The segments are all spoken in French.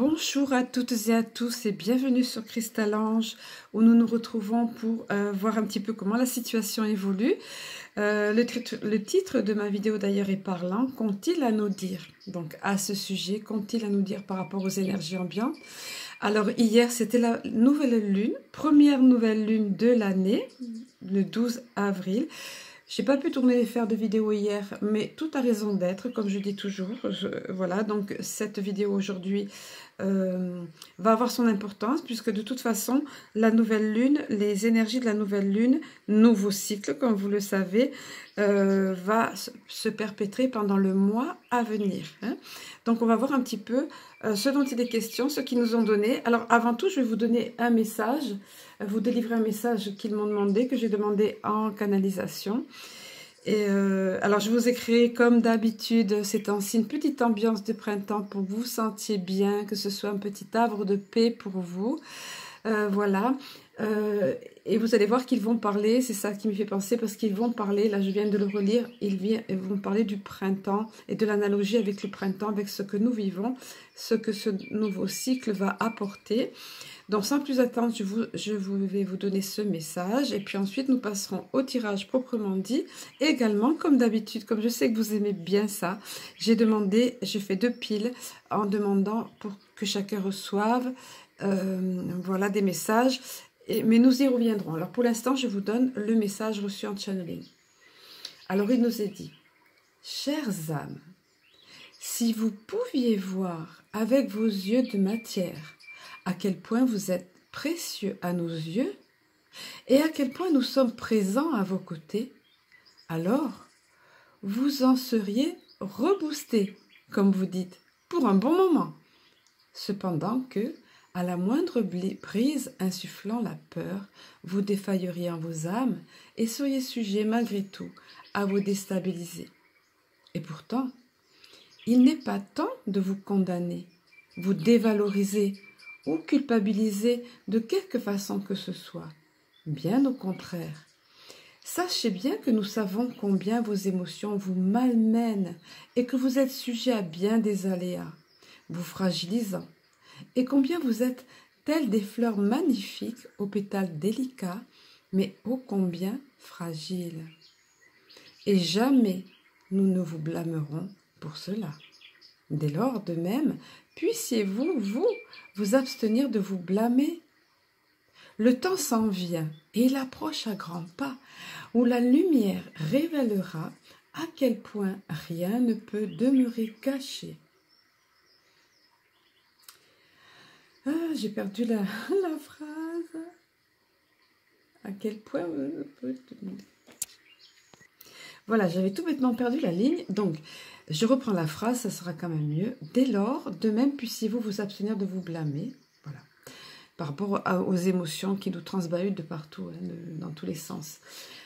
Bonjour à toutes et à tous et bienvenue sur Cristal-Ange où nous nous retrouvons pour voir un petit peu comment la situation évolue. Le titre de ma vidéo d'ailleurs est parlant. Qu'ont-ils à nous dire? Donc à ce sujet, qu'ont-ils à nous dire par rapport aux énergies ambiantes? Alors hier c'était la nouvelle lune, première nouvelle lune de l'année, le 12 avril. J'ai pas pu faire de vidéo hier, mais tout a raison d'être, comme je dis toujours. Voilà, donc cette vidéo aujourd'hui va avoir son importance, puisque de toute façon, la nouvelle lune, les énergies de la nouvelle lune, nouveau cycle, comme vous le savez, va se perpétrer pendant le mois à venir. Hein. Donc on va voir un petit peu ce dont il est question, ce qu'ils nous ont donné. Alors avant tout, je vais vous donner un message, vous délivrer un message qu'ils m'ont demandé, que j'ai demandé en canalisation. Et alors je vous ai créé comme d'habitude ces temps-ci une petite ambiance de printemps pour que vous vous sentiez bien, que ce soit un petit havre de paix pour vous. Voilà. Et vous allez voir qu'ils vont parler, c'est ça qui me fait penser, parce qu'ils vont parler, là je viens de le relire, ils vont parler du printemps et de l'analogie avec le printemps, avec ce que nous vivons, ce que ce nouveau cycle va apporter. Donc sans plus attendre, je vais vous donner ce message et puis ensuite nous passerons au tirage proprement dit. Et également, comme d'habitude, comme je sais que vous aimez bien ça, j'ai fait 2 piles en demandant pour que chacun reçoive voilà, des messages. Mais nous y reviendrons. Alors pour l'instant, je vous donne le message reçu en channeling. Alors il nous est dit, chères âmes, si vous pouviez voir avec vos yeux de matière à quel point vous êtes précieux à nos yeux et à quel point nous sommes présents à vos côtés, alors vous en seriez reboosté, comme vous dites, pour un bon moment. Cependant que, à la moindre brise insufflant la peur, vous défailleriez en vos âmes et seriez sujet malgré tout à vous déstabiliser. Et pourtant, il n'est pas temps de vous condamner, vous dévaloriser ou culpabiliser de quelque façon que ce soit. Bien au contraire. Sachez bien que nous savons combien vos émotions vous malmènent et que vous êtes sujet à bien des aléas, vous fragilisant, et combien vous êtes tels des fleurs magnifiques aux pétales délicats, mais ô combien fragiles. Et jamais nous ne vous blâmerons pour cela. Dès lors, de même, puissiez-vous, vous abstenir de vous blâmer. Le temps s'en vient et il approche à grands pas, où la lumière révélera à quel point rien ne peut demeurer caché. Ah, j'ai perdu la phrase. À quel point on peut demeurer. Voilà, j'avais tout bêtement perdu la ligne, donc je reprends la phrase, ça sera quand même mieux. Dès lors, de même, puissiez-vous vous abstenir de vous blâmer, voilà, par rapport aux émotions qui nous transbahutent de partout, hein, dans tous les sens.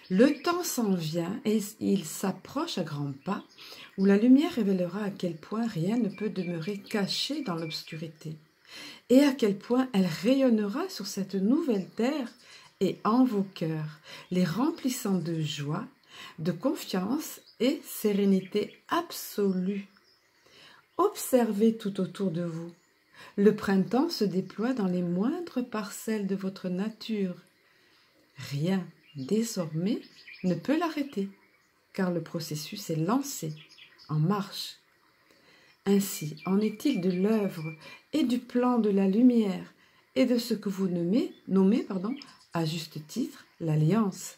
Le temps s'en vient et il s'approche à grands pas, où la lumière révélera à quel point rien ne peut demeurer caché dans l'obscurité, et à quel point elle rayonnera sur cette nouvelle terre et en vos cœurs, les remplissant de joie, de confiance et sérénité absolue. Observez tout autour de vous. Le printemps se déploie dans les moindres parcelles de votre nature. Rien, désormais, ne peut l'arrêter, car le processus est lancé, en marche. Ainsi en est-il de l'œuvre et du plan de la lumière et de ce que vous nommez à juste titre, l'alliance.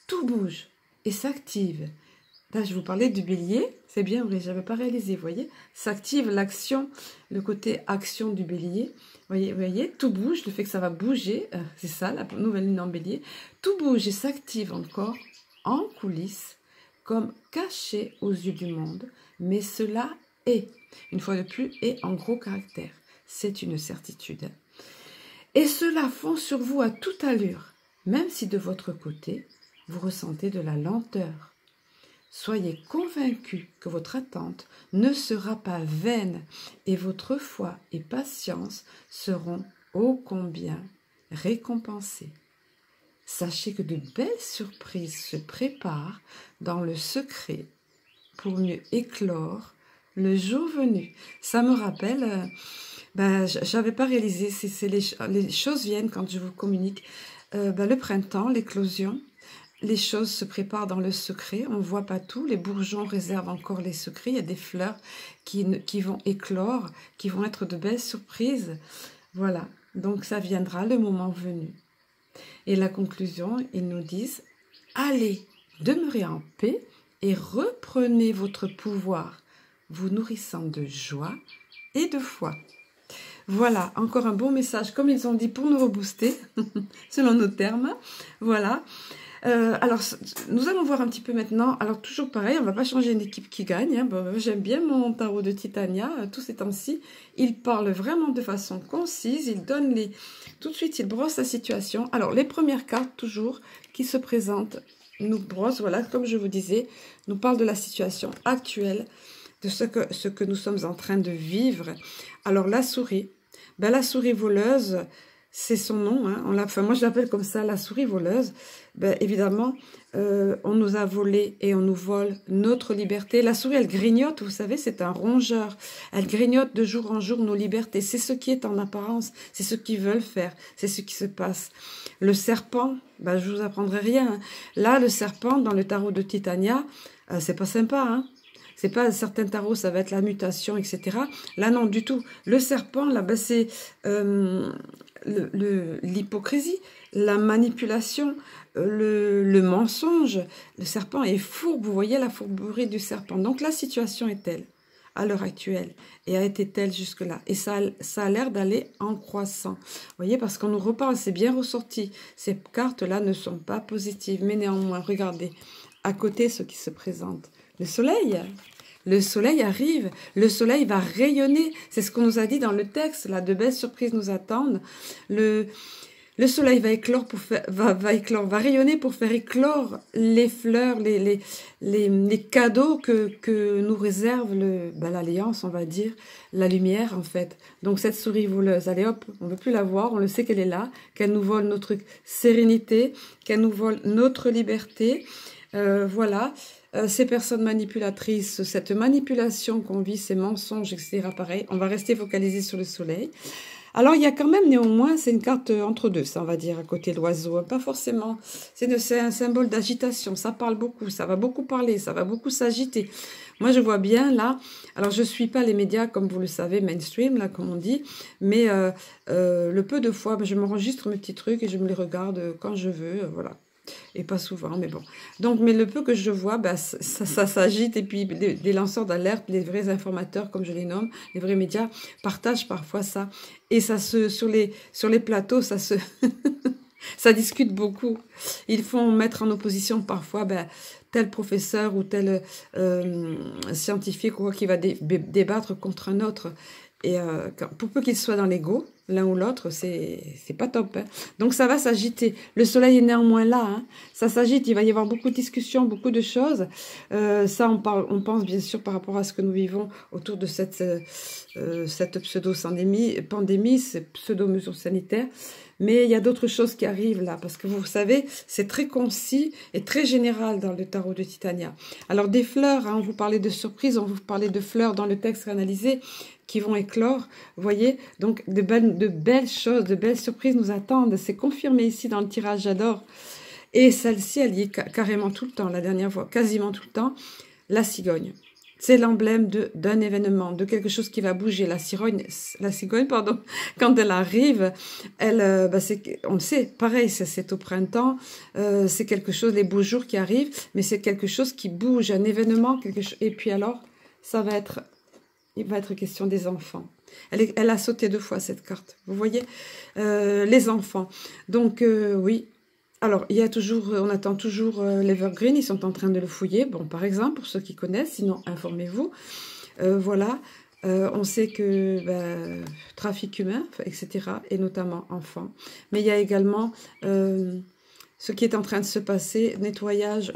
Tout bouge et s'active. Là, je vous parlais du bélier, c'est bien vrai, je n'avais pas réalisé, vous voyez, s'active l'action, le côté action du bélier, vous voyez, tout bouge, le fait que ça va bouger, c'est ça, la nouvelle lune en bélier, tout bouge et s'active encore en coulisses, comme caché aux yeux du monde, mais cela est, une fois de plus, est en gros caractère, c'est une certitude. Et cela fond sur vous à toute allure, même si de votre côté, vous ressentez de la lenteur. Soyez convaincus que votre attente ne sera pas vaine et votre foi et patience seront ô combien récompensées. Sachez que de belles surprises se préparent dans le secret pour mieux éclore le jour venu. Ça me rappelle Ben, j'avais pas réalisé, les choses viennent quand je vous communique. Le printemps, l'éclosion, les choses se préparent dans le secret, on ne voit pas tout, les bourgeons réservent encore les secrets, il y a des fleurs qui vont éclore, qui vont être de belles surprises. Voilà, donc ça viendra le moment venu. Et la conclusion, ils nous disent, allez, demeurez en paix et reprenez votre pouvoir, vous nourrissant de joie et de foi. Voilà, encore un bon message, comme ils ont dit, pour nous rebooster, selon nos termes. Voilà. Alors, nous allons voir un petit peu maintenant. Alors, toujours pareil, on ne va pas changer une équipe qui gagne. Hein. Bon, j'aime bien mon tarot de Titania, tous ces temps-ci. Il parle vraiment de façon concise. Il donne les... Tout de suite, il brosse la situation. Alors, les premières cartes, toujours, qui se présentent, nous brossent, voilà, comme je vous disais, nous parlent de la situation actuelle, de ce que nous sommes en train de vivre. Alors, la souris. Ben, la souris voleuse, c'est son nom, hein. Moi je l'appelle comme ça, la souris voleuse. Ben, évidemment, on nous a volé et on nous vole notre liberté. La souris, elle grignote, vous savez, c'est un rongeur. Elle grignote de jour en jour nos libertés. C'est ce qui est en apparence, c'est ce qu'ils veulent faire, c'est ce qui se passe. Le serpent, ben, je vous apprendrai rien. Hein. Là, le serpent, dans le tarot de Titania, c'est pas sympa, hein. C'est pas certains tarots, ça va être la mutation, etc. Là, non, du tout. Le serpent, là, ben, c'est l'hypocrisie, la manipulation, le mensonge. Le serpent est fourbe, vous voyez la fourberie du serpent. Donc, la situation est telle, à l'heure actuelle, et a été telle jusque-là. Et ça a l'air d'aller en croissant. Vous voyez, parce qu'on nous reparle, c'est bien ressorti. Ces cartes-là ne sont pas positives, mais néanmoins, regardez, à côté, ce qui se présente. Le soleil. Le soleil arrive, le soleil va rayonner. C'est ce qu'on nous a dit dans le texte. Là, de belles surprises nous attendent. Le soleil va éclore va rayonner pour faire éclore les fleurs, les cadeaux que nous réserve l'Alliance, on va dire, la lumière en fait. Donc cette souris voleuse, allez hop, on ne veut plus la voir, on le sait qu'elle est là, qu'elle nous vole notre sérénité, qu'elle nous vole notre liberté. Voilà. Ces personnes manipulatrices, cette manipulation qu'on vit, ces mensonges, etc. Pareil, on va rester focalisé sur le soleil. Alors, il y a quand même néanmoins, c'est une carte entre deux, ça on va dire, à côté de l'oiseau. Pas forcément, c'est un symbole d'agitation, ça parle beaucoup, ça va beaucoup parler, ça va beaucoup s'agiter. Moi, je vois bien là, alors je ne suis pas les médias, comme vous le savez, mainstream, là, comme on dit, mais le peu de fois, je m'enregistre mes petits trucs et je me les regarde quand je veux, voilà. Et pas souvent, mais bon. Donc, mais le peu que je vois, ben, ça s'agite. Et puis, les lanceurs d'alerte, les vrais informateurs, comme je les nomme, les vrais médias, partagent parfois ça. Et ça sur les plateaux, ça se... ça discute beaucoup. Ils font mettre en opposition parfois tel professeur ou tel scientifique ou quoi qui va débattre contre un autre. Et pour peu qu'ils soient dans l'ego, l'un ou l'autre, c'est pas top. Hein. Donc ça va s'agiter. Le soleil est néanmoins là. Hein. Ça s'agite, il va y avoir beaucoup de discussions, beaucoup de choses. Ça, on pense bien sûr par rapport à ce que nous vivons autour de cette pandémie, cette pseudo-mesure sanitaire. Mais il y a d'autres choses qui arrivent là, parce que vous savez, c'est très concis et très général dans le tarot de Titania. Alors des fleurs, hein, on vous parlait de surprises, on vous parlait de fleurs dans le texte analysé qui vont éclore, vous voyez, donc de belles choses, de belles surprises nous attendent. C'est confirmé ici dans le tirage, j'adore. Et celle-ci, elle y est carrément tout le temps, la dernière fois, quasiment tout le temps, la cigogne. C'est l'emblème d'un événement, de quelque chose qui va bouger. La cigogne, pardon, quand elle arrive, on le sait, pareil, c'est au printemps, c'est quelque chose, les beaux jours qui arrivent, mais c'est quelque chose qui bouge, un événement, quelque chose. Et puis alors, il va être question des enfants. Elle a sauté 2 fois cette carte, vous voyez, les enfants. Donc, oui. Alors, on attend toujours l'Evergreen, ils sont en train de le fouiller, bon, par exemple, pour ceux qui connaissent, sinon informez-vous. Voilà, on sait que trafic humain, etc., et notamment enfants. Mais il y a également ce qui est en train de se passer, nettoyage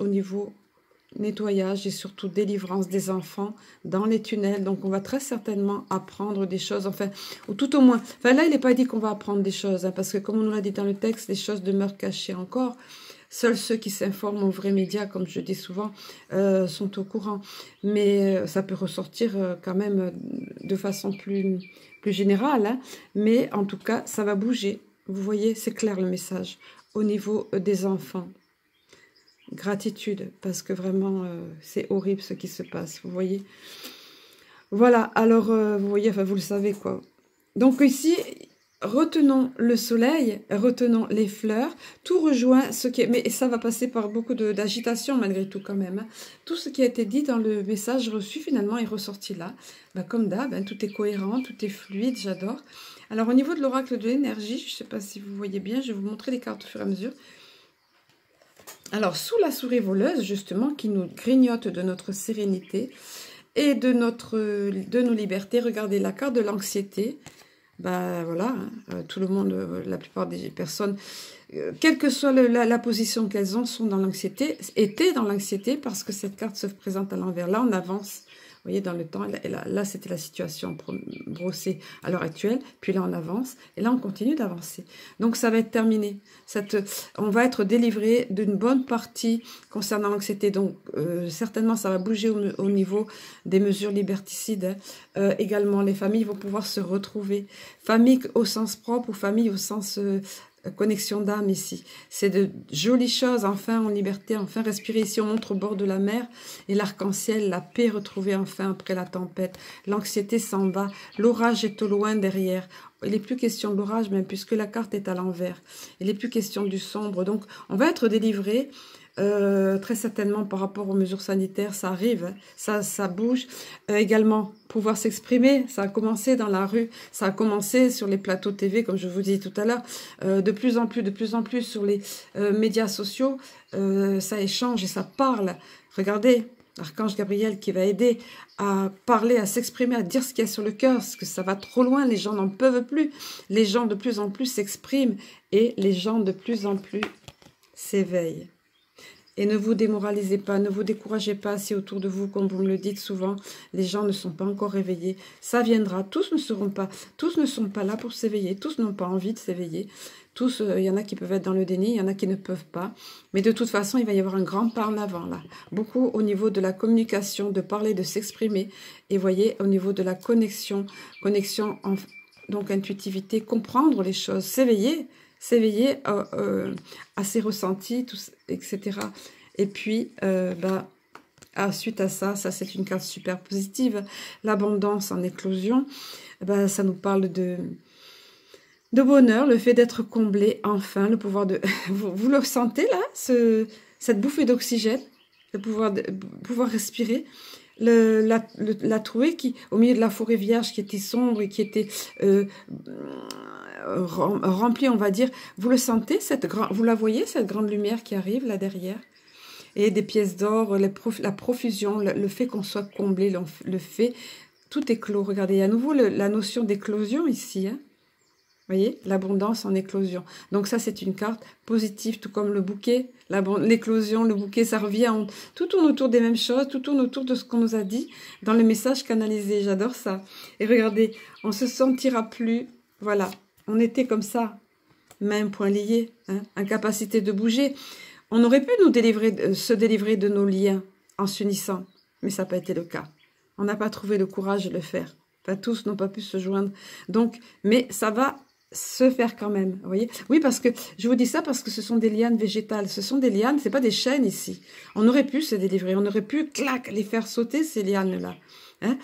et surtout délivrance des enfants dans les tunnels. Donc, on va très certainement apprendre des choses, enfin, ou tout au moins... Enfin, là, il n'est pas dit qu'on va apprendre des choses, hein, parce que comme on nous l'a dit dans le texte, les choses demeurent cachées encore. Seuls ceux qui s'informent aux vrais médias, comme je dis souvent, sont au courant. Mais ça peut ressortir quand même de façon plus générale. Hein. Mais en tout cas, ça va bouger. Vous voyez, c'est clair le message au niveau des enfants. Gratitude, parce que vraiment, c'est horrible ce qui se passe, vous voyez. Voilà, alors, vous voyez, enfin, vous le savez, quoi. Donc ici, retenons le soleil, retenons les fleurs, tout rejoint ce qui est... Mais ça va passer par beaucoup d'agitation, malgré tout, quand même. Hein. Tout ce qui a été dit dans le message reçu, finalement, est ressorti là. Ben, comme d'hab, hein, tout est cohérent, tout est fluide, j'adore. Alors, au niveau de l'oracle de l'énergie, je ne sais pas si vous voyez bien, je vais vous montrer les cartes au fur et à mesure. Alors, sous la souris voleuse, justement, qui nous grignote de notre sérénité et de nos libertés, regardez la carte de l'anxiété. Ben voilà, hein, tout le monde, la plupart des personnes, quelle que soit la position qu'elles ont, sont dans l'anxiété, étaient dans l'anxiété parce que cette carte se présente à l'envers. Là, on avance. Vous voyez, dans le temps, là c'était la situation brossée à l'heure actuelle, puis là on avance, et là on continue d'avancer. Donc ça va être terminé. On va être délivré d'une bonne partie concernant l'anxiété. Donc certainement ça va bouger au niveau des mesures liberticides. Également, les familles vont pouvoir se retrouver. Famille au sens propre ou famille au sens... connexion d'âme ici. C'est de jolies choses, enfin en liberté, enfin respirer. Ici, on montre au bord de la mer et l'arc-en-ciel, la paix retrouvée enfin après la tempête. L'anxiété s'en va, l'orage est au loin derrière. Il n'est plus question de l'orage même puisque la carte est à l'envers. Il n'est plus question du sombre. Donc, on va être délivré. Très certainement par rapport aux mesures sanitaires, ça arrive, hein. Ça bouge. Également, pouvoir s'exprimer, ça a commencé dans la rue, ça a commencé sur les plateaux TV, comme je vous disais tout à l'heure, de plus en plus sur les médias sociaux, ça échange et ça parle. Regardez, l'archange Gabriel qui va aider à parler, à s'exprimer, à dire ce qu'il y a sur le cœur, parce que ça va trop loin, les gens n'en peuvent plus, les gens de plus en plus s'expriment et les gens de plus en plus s'éveillent. Et ne vous démoralisez pas, ne vous découragez pas si autour de vous, comme vous me le dites souvent, les gens ne sont pas encore réveillés. Ça viendra, tous ne sont pas là pour s'éveiller, tous n'ont pas envie de s'éveiller. Tous, il y en a qui peuvent être dans le déni, il y en a qui ne peuvent pas. Mais de toute façon, il va y avoir un grand pas en avant là. Beaucoup au niveau de la communication, de parler, de s'exprimer. Et voyez, au niveau de la connexion, donc intuitivité, comprendre les choses, s'éveiller à ses ressentis, etc. Et puis, suite à ça c'est une carte super positive. L'abondance en éclosion, ça nous parle de bonheur, le fait d'être comblé, enfin, le pouvoir de... vous le sentez là, cette bouffée d'oxygène, le pouvoir respirer. La trouée qui, au milieu de la forêt vierge qui était sombre et qui était remplie, on va dire, vous le sentez, vous la voyez, cette grande lumière qui arrive là derrière, et des pièces d'or, la profusion, le fait qu'on soit comblé, le fait, tout est clos. Regardez, il y a à nouveau la notion d'éclosion ici, hein. Vous voyez, l'abondance en éclosion. Donc ça, c'est une carte positive, tout comme le bouquet, l'éclosion, le bouquet, ça revient. Tout tourne autour des mêmes choses, tout tourne autour de ce qu'on nous a dit dans le message canalisé. J'adore ça. Et regardez, on se sentira plus, voilà, on était comme ça, mains, poings liés, hein, incapacité de bouger. On aurait pu se délivrer de nos liens en s'unissant, mais ça n'a pas été le cas. On n'a pas trouvé le courage de le faire. Enfin, tous n'ont pas pu se joindre. Donc, mais ça va se faire quand même, vous voyez. Oui, parce que je vous dis ça parce que ce sont des lianes végétales. Ce sont des lianes, c'est pas des chaînes ici. On aurait pu se délivrer, on aurait pu, clac, les faire sauter ces lianes-là. Hein,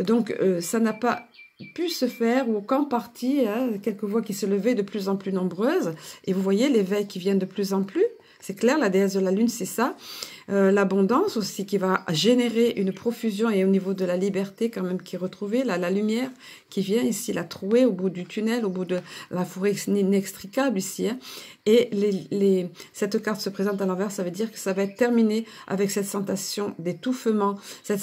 donc, ça n'a pas pu se faire ou qu'en partie, hein, quelques voix qui se levaient de plus en plus nombreuses. Et vous voyez l'éveil qui vient de plus en plus. C'est clair, la déesse de la lune, c'est ça. L'abondance aussi qui va générer une profusion et au niveau de la liberté quand même qui est retrouvée, là, la lumière qui vient ici, la trouée au bout du tunnel, au bout de la forêt inextricable ici. Hein. Et cette carte se présente à l'envers, ça veut dire que ça va être terminé avec cette sensation d'étouffement, cette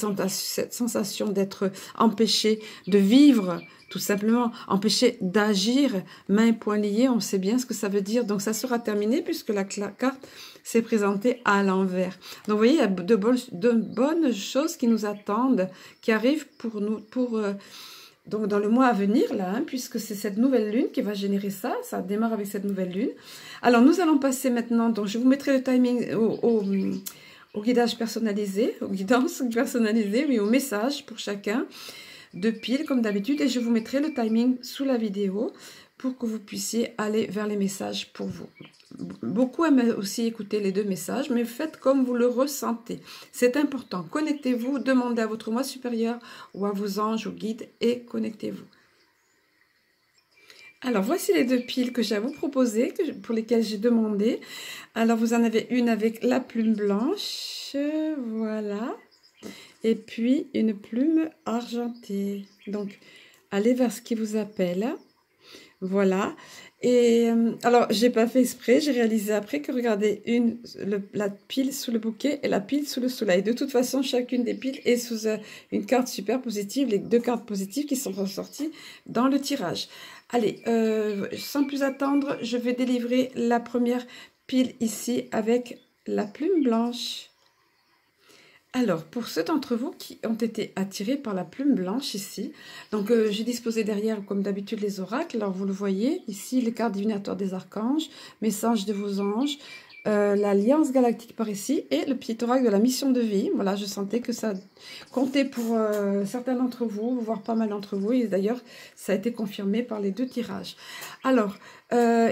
sensation d'être empêché de vivre, tout simplement, empêché d'agir, mains et poings liés, on sait bien ce que ça veut dire. Donc ça sera terminé puisque la carte s'est présentée à l'envers. Donc vous voyez, il y a de bonnes choses qui nous attendent, qui arrivent pour nous, donc dans le mois à venir, là, hein, puisque c'est cette nouvelle lune qui va générer ça. Ça démarre avec cette nouvelle lune. Alors, nous allons passer maintenant, donc je vous mettrai le timing au guidage personnalisé, aux guidances personnalisées, oui, au message pour chacun de piles, comme d'habitude. Et je vous mettrai le timing sous la vidéo pour que vous puissiez aller vers les messages pour vous. Beaucoup aiment aussi écouter les deux messages, mais faites comme vous le ressentez. C'est important. Connectez-vous, demandez à votre moi supérieur ou à vos anges ou guides et connectez-vous. Alors, voici les deux piles que j'ai à vous proposer, pour lesquelles j'ai demandé. Alors, vous en avez une avec la plume blanche, voilà. Et puis, une plume argentée. Donc, allez vers ce qui vous appelle. Voilà. Et alors, j'ai pas fait exprès, j'ai réalisé après que, regardez, la pile sous le bouquet et la pile sous le soleil. De toute façon, chacune des piles est sous une carte super positive, les deux cartes positives qui sont ressorties dans le tirage. Allez, sans plus attendre, je vais délivrer la première pile ici avec la plume blanche. Alors, pour ceux d'entre vous qui ont été attirés par la plume blanche ici, donc j'ai disposé derrière, comme d'habitude, les oracles. Alors, vous le voyez, ici, les cartes divinatoires des archanges, messages de vos anges, l'alliance galactique par ici, et le petit oracle de la mission de vie. Voilà, je sentais que ça comptait pour certains d'entre vous, voire pas mal d'entre vous, et d'ailleurs, ça a été confirmé par les deux tirages. Alors,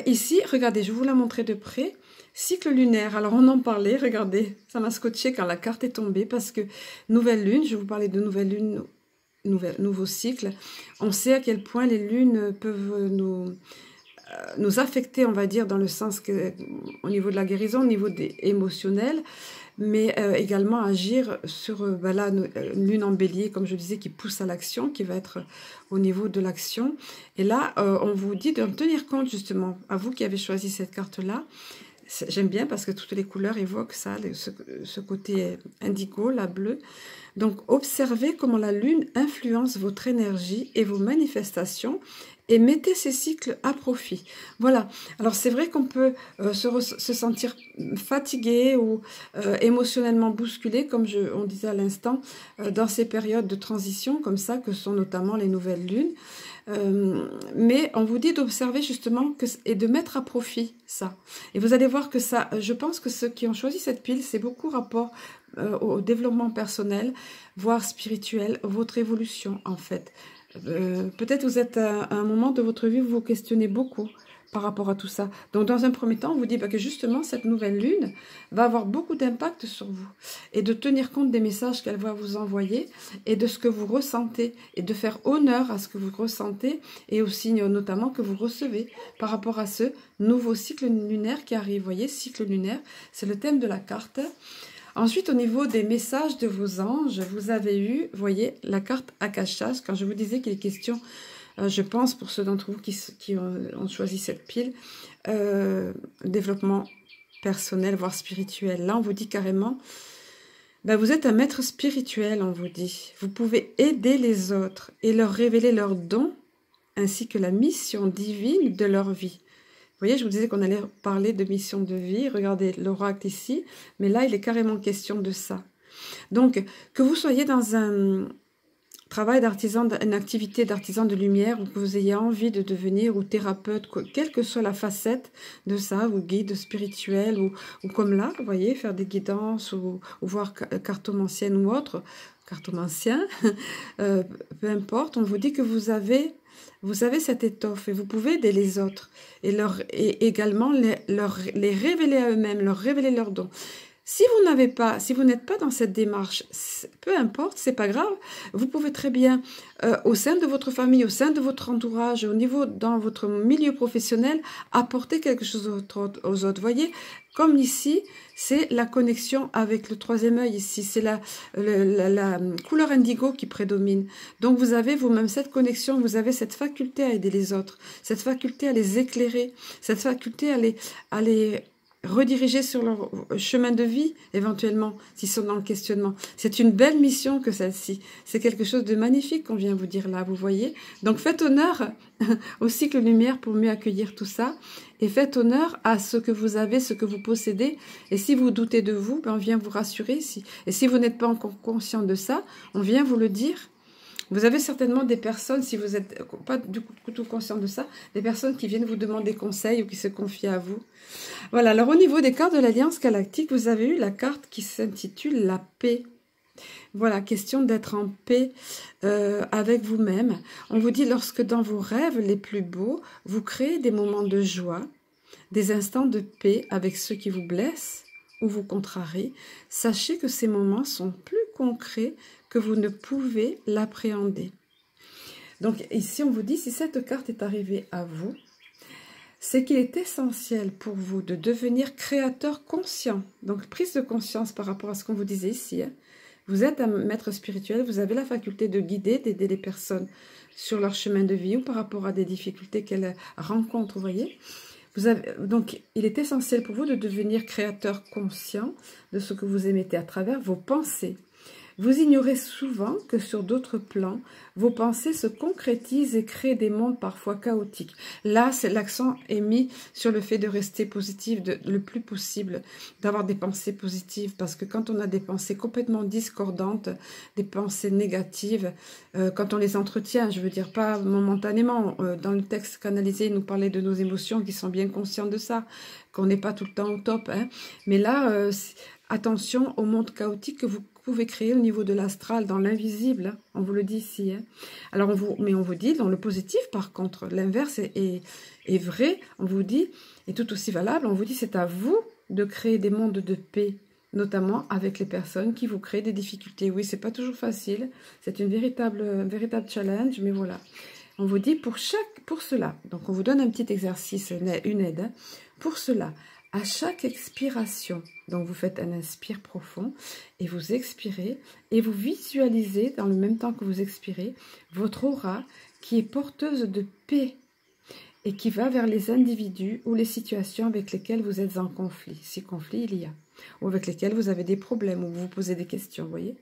ici, regardez, je vais vous la montrer de près. Cycle lunaire, alors on en parlait, regardez, ça m'a scotché quand la carte est tombée parce que nouvelle lune, je vais vous parler de nouvelle lune, nouveau cycle. On sait à quel point les lunes peuvent nous affecter, on va dire, dans le sens que, au niveau de la guérison, au niveau des émotionnels, mais également agir sur là, une lune en bélier, comme je disais, qui pousse à l'action, qui va être au niveau de l'action. Et là, on vous dit de tenir compte justement, à vous qui avez choisi cette carte-là. J'aime bien parce que toutes les couleurs évoquent ça, ce côté indigo, la bleue. Donc, observez comment la lune influence votre énergie et vos manifestations et mettez ces cycles à profit. Voilà. Alors, c'est vrai qu'on peut se sentir fatigué ou émotionnellement bousculé, comme on disait à l'instant, dans ces périodes de transition comme ça, que sont notamment les nouvelles lunes. Mais on vous dit d'observer justement et de mettre à profit ça. Et vous allez voir que ça, je pense que ceux qui ont choisi cette pile, c'est beaucoup rapport au développement personnel, voire spirituel, votre évolution en fait. Peut-être vous êtes à un moment de votre vie où vous vous questionnez beaucoup par rapport à tout ça. Donc, dans un premier temps, on vous dit que justement, cette nouvelle lune va avoir beaucoup d'impact sur vous et de tenir compte des messages qu'elle va vous envoyer et de ce que vous ressentez et de faire honneur à ce que vous ressentez et aux signes notamment que vous recevez par rapport à ce nouveau cycle lunaire qui arrive. Vous voyez, cycle lunaire, c'est le thème de la carte. Ensuite, au niveau des messages de vos anges, vous avez eu, vous voyez, la carte Akasha. Quand je vous disais qu'il est question, je pense, pour ceux d'entre vous qui ont choisi cette pile, développement personnel, voire spirituel. Là, on vous dit carrément, ben, vous êtes un maître spirituel, on vous dit. Vous pouvez aider les autres et leur révéler leurs dons, ainsi que la mission divine de leur vie. Vous voyez, je vous disais qu'on allait parler de mission de vie. Regardez l'oracle ici. Mais là, il est carrément question de ça. Donc, que vous soyez dans un travail d'artisan, une activité d'artisan de lumière, ou que vous ayez envie de devenir ou thérapeute, quelle que soit la facette de ça, ou guide spirituel, ou comme là, vous voyez, faire des guidances, ou voir cartomancienne ou autre, cartomancien, peu importe, on vous dit que vous avez cette étoffe et vous pouvez aider les autres et également les révéler à eux-mêmes, leur révéler leurs dons. Si vous n'êtes pas dans cette démarche, peu importe, c'est pas grave. Vous pouvez très bien, au sein de votre famille, au sein de votre entourage, dans votre milieu professionnel, apporter quelque chose aux autres. Voyez, comme ici, c'est la connexion avec le troisième œil ici. C'est la couleur indigo qui prédomine. Donc vous avez vous-même cette connexion, vous avez cette faculté à aider les autres, cette faculté à les éclairer, cette faculté à les rediriger sur leur chemin de vie, éventuellement, s'ils sont dans le questionnement. C'est une belle mission que celle-ci. C'est quelque chose de magnifique qu'on vient vous dire là, vous voyez. Donc faites honneur au cycle lumière pour mieux accueillir tout ça. Et faites honneur à ce que vous avez, ce que vous possédez. Et si vous doutez de vous, ben on vient vous rassurer. Et si vous n'êtes pas encore conscient de ça, on vient vous le dire. Vous avez certainement des personnes, si vous n'êtes pas du tout conscient de ça, des personnes qui viennent vous demander conseil ou qui se confient à vous. Voilà, alors au niveau des cartes de l'Alliance Galactique, vous avez eu la carte qui s'intitule la paix. Voilà, question d'être en paix avec vous-même. On vous dit, lorsque dans vos rêves les plus beaux, vous créez des moments de joie, des instants de paix avec ceux qui vous blessent ou vous contrarient, sachez que ces moments sont plus concrets que vous ne pouvez l'appréhender. Donc ici, on vous dit, si cette carte est arrivée à vous, c'est qu'il est essentiel pour vous de devenir créateur conscient. Donc prise de conscience par rapport à ce qu'on vous disait ici, hein. Vous êtes un maître spirituel, vous avez la faculté de guider, d'aider les personnes sur leur chemin de vie ou par rapport à des difficultés qu'elles rencontrent, vous voyez. Donc, il est essentiel pour vous de devenir créateur conscient de ce que vous émettez à travers vos pensées. Vous ignorez souvent que sur d'autres plans, vos pensées se concrétisent et créent des mondes parfois chaotiques. Là, l'accent est mis sur le fait de rester positif le plus possible, d'avoir des pensées positives, parce que quand on a des pensées complètement discordantes, des pensées négatives, quand on les entretient, je veux dire pas momentanément, dans le texte canalisé, il nous parlait de nos émotions qui sont bien conscients de ça, qu'on n'est pas tout le temps au top, hein. Mais là, attention au monde chaotique que vous pouvez créer au niveau de l'astral, dans l'invisible, hein. On vous le dit ici, hein. Alors mais on vous dit, dans le positif, par contre, l'inverse est vrai, on vous dit, est tout aussi valable, on vous dit, c'est à vous de créer des mondes de paix, notamment avec les personnes qui vous créent des difficultés. Oui, c'est pas toujours facile, c'est un véritable challenge, mais voilà. On vous dit, pour cela, donc on vous donne un petit exercice, une aide, hein. Pour cela, à chaque expiration, donc vous faites un inspire profond et vous expirez et vous visualisez dans le même temps que vous expirez votre aura qui est porteuse de paix et qui va vers les individus ou les situations avec lesquelles vous êtes en conflit, si conflit il y a, ou avec lesquels vous avez des problèmes ou vous vous posez des questions, vous voyez.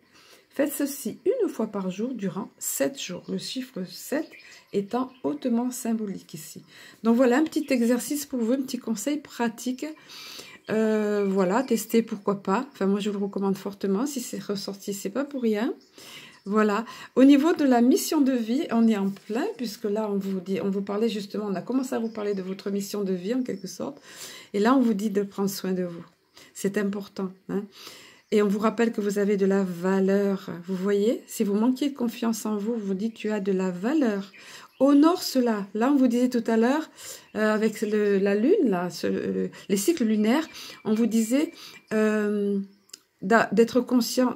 Faites ceci une fois par jour durant 7 jours, le chiffre 7 étant hautement symbolique ici. Donc voilà un petit exercice pour vous, un petit conseil pratique. Voilà, testez pourquoi pas. Enfin moi je vous le recommande fortement, si c'est ressorti, c'est pas pour rien. Voilà, au niveau de la mission de vie, on est en plein, puisque là on vous parlait justement, on a commencé à vous parler de votre mission de vie en quelque sorte. Et là on vous dit de prendre soin de vous. C'est important, hein. Et on vous rappelle que vous avez de la valeur. Vous voyez, si vous manquez de confiance en vous, vous dites tu as de la valeur. Honore cela. Là, on vous disait tout à l'heure, avec la lune, là, les cycles lunaires, on vous disait d'être conscient,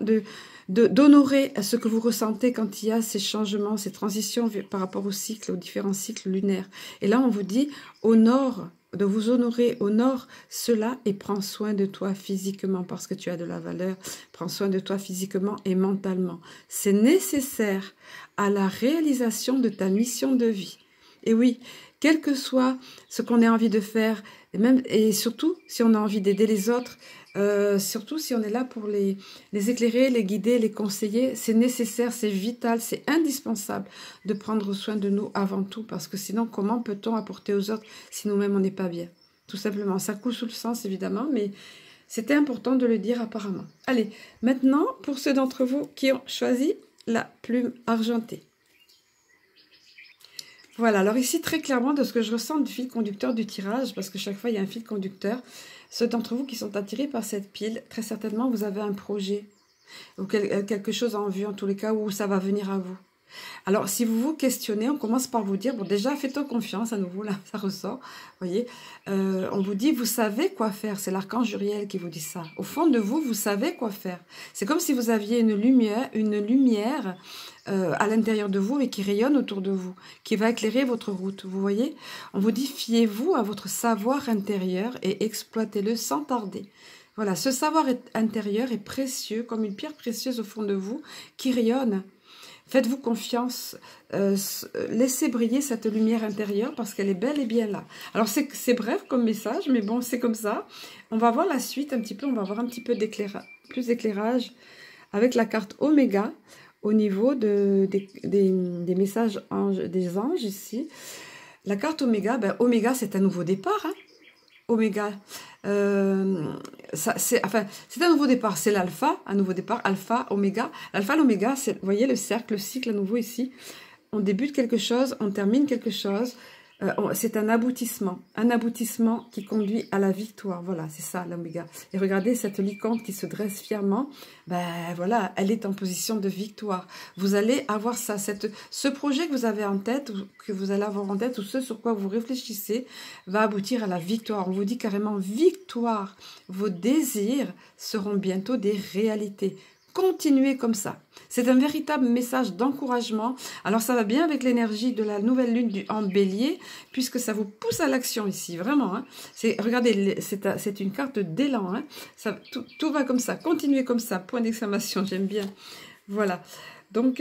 d'honorer ce que vous ressentez quand il y a ces changements, ces transitions par rapport aux cycles, aux différents cycles lunaires. Et là, on vous dit honore, de vous honorer, honore cela et prends soin de toi physiquement parce que tu as de la valeur. Prends soin de toi physiquement et mentalement. C'est nécessaire à la réalisation de ta mission de vie. Et oui, quel que soit ce qu'on a envie de faire, et surtout si on a envie d'aider les autres, surtout si on est là pour les éclairer, les guider, les conseiller, c'est nécessaire, c'est vital, c'est indispensable de prendre soin de nous avant tout, parce que sinon, comment peut-on apporter aux autres si nous-mêmes on n'est pas bien? Tout simplement, ça coule sous le sens évidemment, mais c'était important de le dire apparemment. Allez, maintenant, pour ceux d'entre vous qui ont choisi la plume argentée. Voilà, alors ici, très clairement, de ce que je ressens du fil conducteur du tirage, parce que chaque fois, il y a un fil conducteur, ceux d'entre vous qui sont attirés par cette pile, très certainement, vous avez un projet, ou quelque chose en vue, en tous les cas, où ça va venir à vous. Alors, si vous vous questionnez, on commence par vous dire, bon, déjà, faites-toi confiance, à nouveau, là, ça ressort, vous voyez, on vous dit, vous savez quoi faire, c'est l'archange Uriel qui vous dit ça. Au fond de vous, vous savez quoi faire. C'est comme si vous aviez une lumière à l'intérieur de vous et qui rayonne autour de vous, qui va éclairer votre route, vous voyez. On vous dit, fiez-vous à votre savoir intérieur et exploitez-le sans tarder. Voilà, ce savoir intérieur est précieux, comme une pierre précieuse au fond de vous, qui rayonne. Faites-vous confiance, laissez briller cette lumière intérieure parce qu'elle est bel et bien là. Alors c'est bref comme message, mais bon, c'est comme ça. On va voir la suite un petit peu, on va voir un petit peu plus d'éclairage avec la carte Oméga au niveau des messages des anges ici. La carte Oméga, ben, Oméga c'est un nouveau départ, hein. oméga. C'est un nouveau départ, c'est l'alpha, un nouveau départ, alpha, oméga. L'alpha, l'oméga, c'est, vous voyez le cercle, le cycle à nouveau ici. On débute quelque chose, on termine quelque chose. C'est un aboutissement qui conduit à la victoire. Voilà, c'est ça l'oméga. Et regardez cette licorne qui se dresse fièrement. Ben voilà, elle est en position de victoire. Vous allez avoir ça, ce projet que vous avez en tête, ou que vous allez avoir en tête, ou ce sur quoi vous réfléchissez, va aboutir à la victoire. On vous dit carrément victoire. Vos désirs seront bientôt des réalités. Continuez comme ça. C'est un véritable message d'encouragement. Alors ça va bien avec l'énergie de la nouvelle lune en bélier, puisque ça vous pousse à l'action ici, vraiment. Hein. Regardez, c'est une carte d'élan. Hein. Tout va comme ça, continuez comme ça, point d'exclamation, j'aime bien. Voilà, donc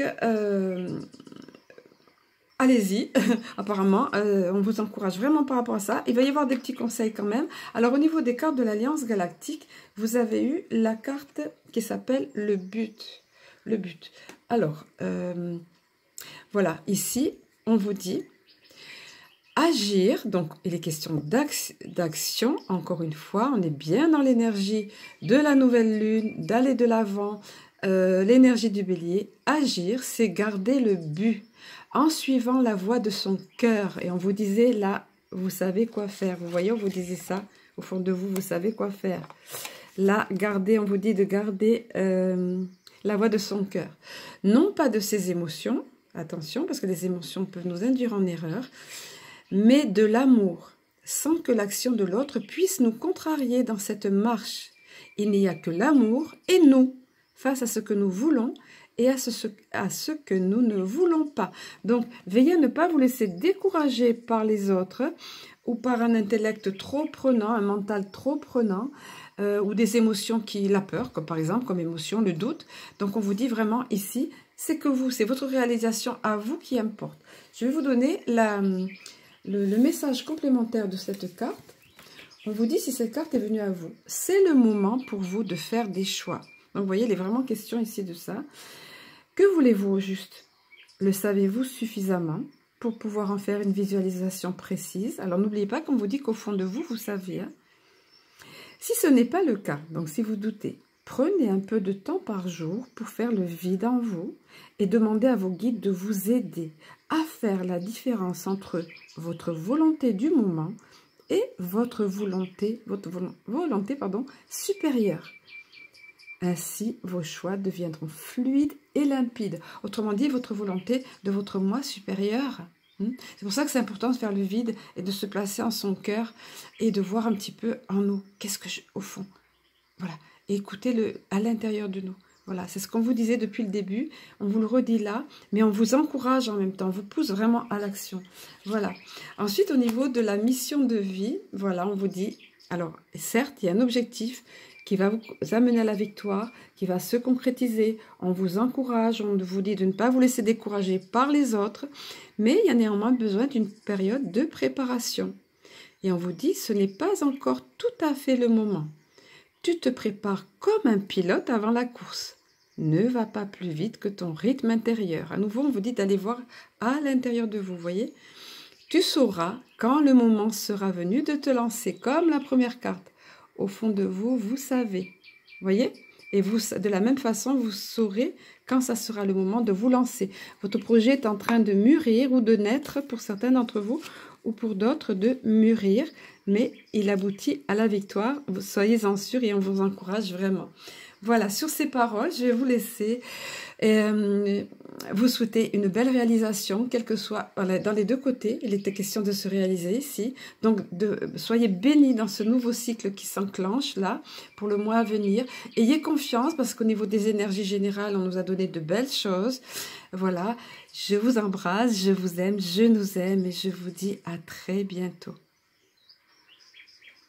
allez-y, apparemment, on vous encourage vraiment par rapport à ça. Il va y avoir des petits conseils quand même. Alors au niveau des cartes de l'Alliance Galactique, vous avez eu la carte qui s'appelle le but. Le but. Alors, voilà, ici, on vous dit agir. Donc, il est question d'action. Encore une fois, on est bien dans l'énergie de la nouvelle lune, d'aller de l'avant, l'énergie du bélier. Agir, c'est garder le but en suivant la voie de son cœur. Et on vous disait, là, vous savez quoi faire. Vous voyez, on vous disait ça. Au fond de vous, vous savez quoi faire. Là, gardez, on vous dit de garder la voix de son cœur. Non pas de ses émotions, attention, parce que les émotions peuvent nous induire en erreur, mais de l'amour, sans que l'action de l'autre puisse nous contrarier dans cette marche. Il n'y a que l'amour et nous, face à ce que nous voulons et à ce que nous ne voulons pas. Donc, veillez à ne pas vous laisser décourager par les autres ou par un intellect trop prenant, un mental trop prenant, ou des émotions la peur, comme par exemple, comme émotion, le doute. Donc, on vous dit vraiment ici, c'est que vous, c'est votre réalisation à vous qui importe. Je vais vous donner le message complémentaire de cette carte. On vous dit si cette carte est venue à vous. C'est le moment pour vous de faire des choix. Donc, vous voyez, il est vraiment question ici de ça. Que voulez-vous au juste? Le savez-vous suffisamment pour pouvoir en faire une visualisation précise? Alors, n'oubliez pas qu'on vous dit qu'au fond de vous, vous savez. Hein. Si ce n'est pas le cas, donc si vous doutez, prenez un peu de temps par jour pour faire le vide en vous et demandez à vos guides de vous aider à faire la différence entre votre volonté du moment et votre volonté supérieure. Ainsi, vos choix deviendront fluides et limpides. Autrement dit, votre volonté de votre moi supérieur. C'est pour ça que c'est important de faire le vide et de se placer en son cœur et de voir un petit peu en nous. Qu'est-ce que au fond? Voilà. Et écoutez-le à l'intérieur de nous. Voilà, c'est ce qu'on vous disait depuis le début. On vous le redit là, mais on vous encourage en même temps. On vous pousse vraiment à l'action. Voilà. Ensuite, au niveau de la mission de vie, voilà, on vous dit, alors, certes, il y a un objectif qui va vous amener à la victoire, qui va se concrétiser. On vous encourage, on vous dit de ne pas vous laisser décourager par les autres, mais il y a néanmoins besoin d'une période de préparation. Et on vous dit, ce n'est pas encore tout à fait le moment. Tu te prépares comme un pilote avant la course. Ne va pas plus vite que ton rythme intérieur. À nouveau, on vous dit d'aller voir à l'intérieur de vous, voyez. Tu sauras quand le moment sera venu de te lancer, comme la première carte. Au fond de vous, vous savez. Voyez? Et vous, de la même façon, vous saurez quand ça sera le moment de vous lancer. Votre projet est en train de mûrir ou de naître pour certains d'entre vous ou pour d'autres de mûrir, mais il aboutit à la victoire. Soyez-en sûrs et on vous encourage vraiment. Voilà, sur ces paroles, je vais vous laisser vous souhaiter une belle réalisation, quel que soit dans les deux côtés. Il était question de se réaliser ici. Donc, soyez bénis dans ce nouveau cycle qui s'enclenche là pour le mois à venir. Ayez confiance parce qu'au niveau des énergies générales, on nous a donné de belles choses. Voilà, je vous embrasse, je vous aime, je nous aime et je vous dis à très bientôt.